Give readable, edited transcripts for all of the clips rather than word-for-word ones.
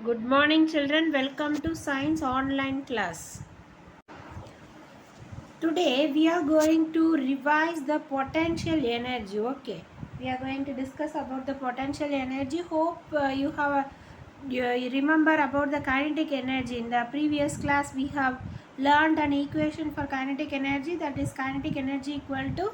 Good morning, children. Welcome to Science Online class. Today we are going to revise the potential energy. Okay, we are going to discuss about the potential energy. Hope you remember about the kinetic energy. In the previous class, we have learned an equation for kinetic energy, that is kinetic energy equal to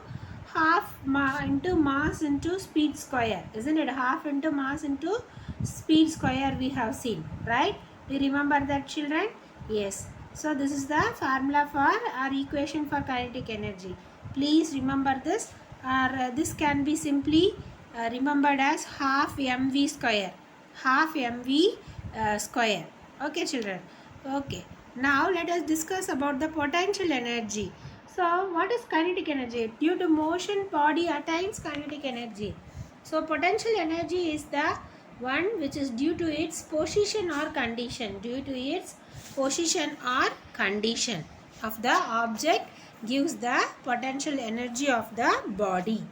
into mass into speed square, isn't it? Half into mass into speed square we have seen, right? Do you remember that, children? Yes. So this is the formula for our equation for kinetic energy. Please remember this, or this can be simply remembered as half mv square. Half mv square. Okay, children. Okay. Now let us discuss about the potential energy. So what is kinetic energy? Due to motion, body attains kinetic energy. So potential energy is the one which is due to its position or condition. Due to its position or condition of the object gives the potential energy of the body.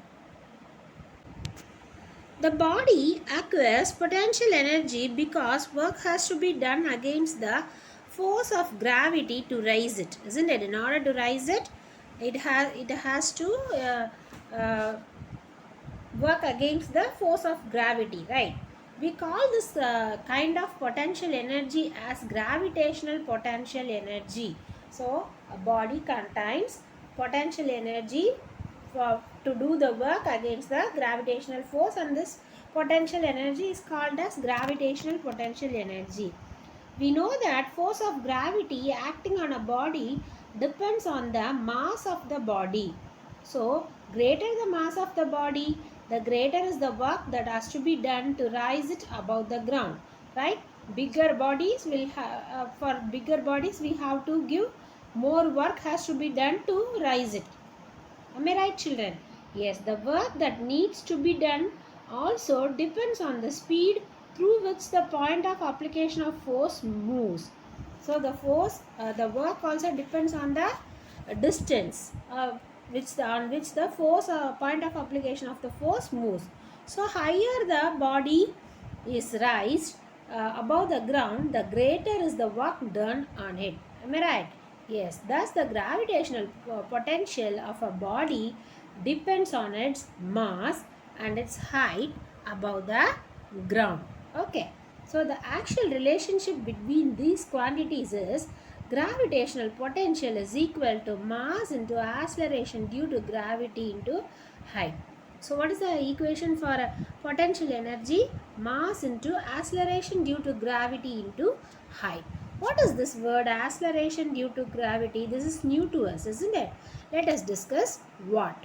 The body acquires potential energy because work has to be done against the force of gravity to raise it, isn't it? In order to raise it, it has to work against the force of gravity, right? We call this kind of potential energy as gravitational potential energy. So a body contains potential energy to do the work against the gravitational force, and this potential energy is called as gravitational potential energy. We know that force of gravity acting on a body depends on the mass of the body. So, greater the mass of the body, the greater is the work that has to be done to raise it above the ground. Right? Bigger bodies will for bigger bodies we have to give more work has to be done to raise it. Am I right, children? Yes, the work that needs to be done also depends on the speed through which the point of application of force moves. So the work also depends on the distance on which the force point of application of the force moves. So higher the body is raised above the ground, the greater is the work done on it. Am I right? Yes. Thus, the gravitational potential of a body depends on its mass and its height above the ground. Okay. So, the actual relationship between these quantities is gravitational potential is equal to mass into acceleration due to gravity into height. So what is the equation for potential energy? Mass into acceleration due to gravity into height. What is this word acceleration due to gravity? This is new to us, isn't it? Let us discuss what.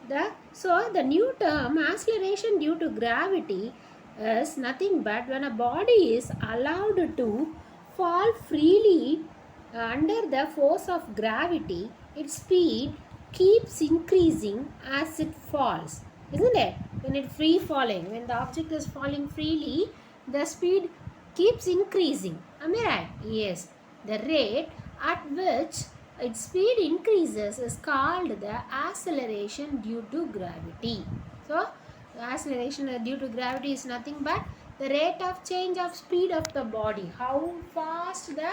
The new term acceleration due to gravity is nothing but when a body is allowed to fall freely under the force of gravity, its speed keeps increasing as it falls, isn't it? When it's free falling, when the object is falling freely, the speed keeps increasing. Am I right? Yes. The rate at which its speed increases is called the acceleration due to gravity. So, the acceleration due to gravity is nothing but the rate of change of speed of the body. How fast the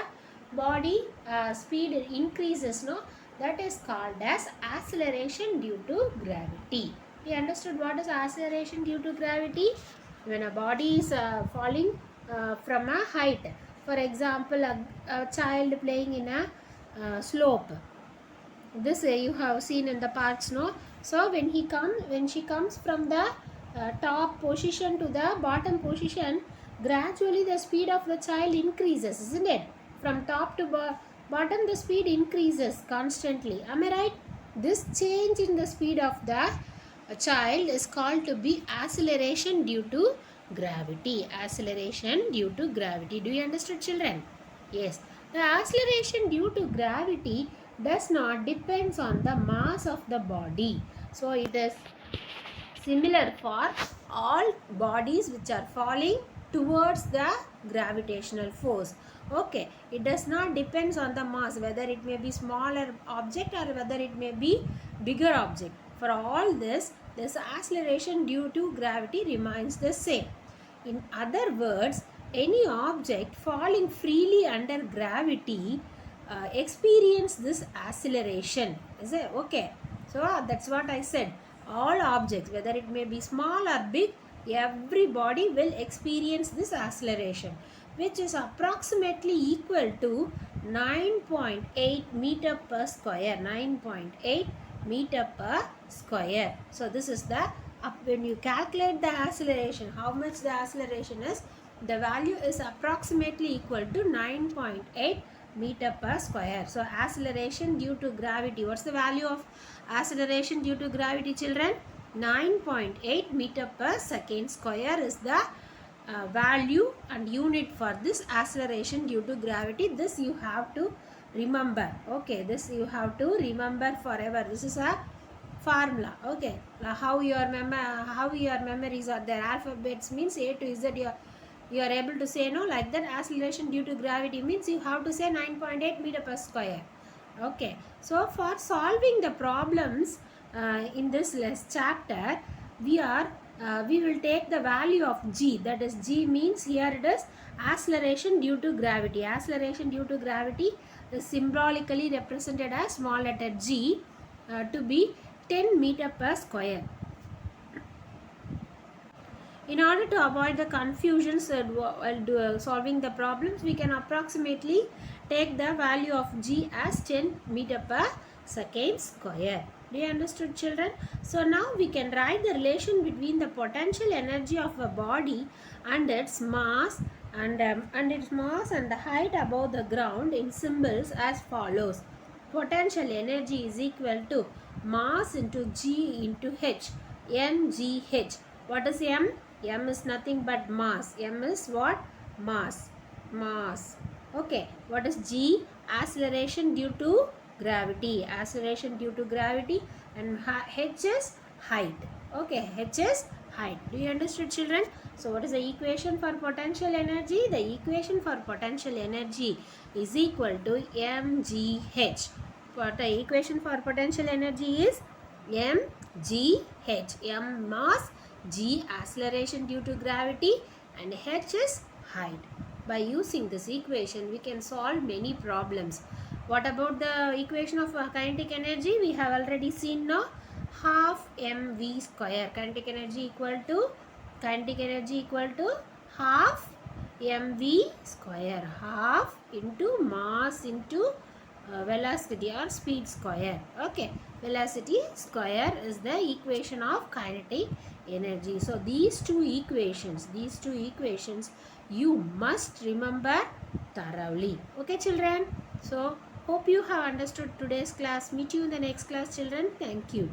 body speed increases, no? That is called as acceleration due to gravity. We understood what is acceleration due to gravity? When a body is falling from a height. For example, a child playing in a slope. This you have seen in the parks, no? So when she comes from the top position to the bottom position, gradually the speed of the child increases, isn't it? From top to bottom, the speed increases constantly. Am I right? This change in the speed of the child is called to be acceleration due to gravity. Acceleration due to gravity. Do you understand, children? Yes. The acceleration due to gravity does not depends on the mass of the body. So it is similar for all bodies which are falling towards the gravitational force. Okay, it does not depends on the mass, whether it may be smaller object or whether it may be bigger object. For all this acceleration due to gravity remains the same. In other words, Any object falling freely under gravity experience this acceleration. Is it okay? So that's what I said. All objects, whether it may be small or big, everybody will experience this acceleration, which is approximately equal to 9.8 meter per square. 9.8 meter per square. So this is the when you calculate the acceleration, how much the acceleration is, the value is approximately equal to 9.8 meter per square. So acceleration due to gravity, what's the value of acceleration due to gravity, children? 9.8 meter per second square is the value and unit for this acceleration due to gravity. This you have to remember. Okay, this you have to remember forever. This is a formula. Okay, how your memories are there. Alphabets means A to Z. You are able to say, no, like that. Acceleration due to gravity means you have to say 9.8 meter per square. Okay, so for solving the problems in this chapter, we will take the value of g. That is, g means here it is acceleration due to gravity. Acceleration due to gravity is symbolically represented as small letter g to be 10 meter per square. In order to avoid the confusions while solving the problems, we can approximately take the value of g as 10 meter per second square. Do you understood, children? So now we can write the relation between the potential energy of a body and its mass and the height above the ground in symbols as follows. Potential energy is equal to mass into g into h, mgh. What is m? M is nothing but mass. M is what? Mass. Mass. Okay. What is g? Acceleration due to gravity. Acceleration due to gravity. And h is height. Okay. H is height. Do you understand, children? So what is the equation for potential energy? The equation for potential energy is equal to mgh. What the equation for potential energy is? mgh. M mass, g acceleration due to gravity, and h is height. By using this equation, we can solve many problems. What about the equation of kinetic energy? We have already seen now. Half mv square. Kinetic energy equal to half mv square. Half into mass into velocity or speed square. Okay, velocity square is the equation of kinetic energy. So these two equations you must remember thoroughly. Okay, children? So hope you have understood today's class. Meet you in the next class, children. Thank you.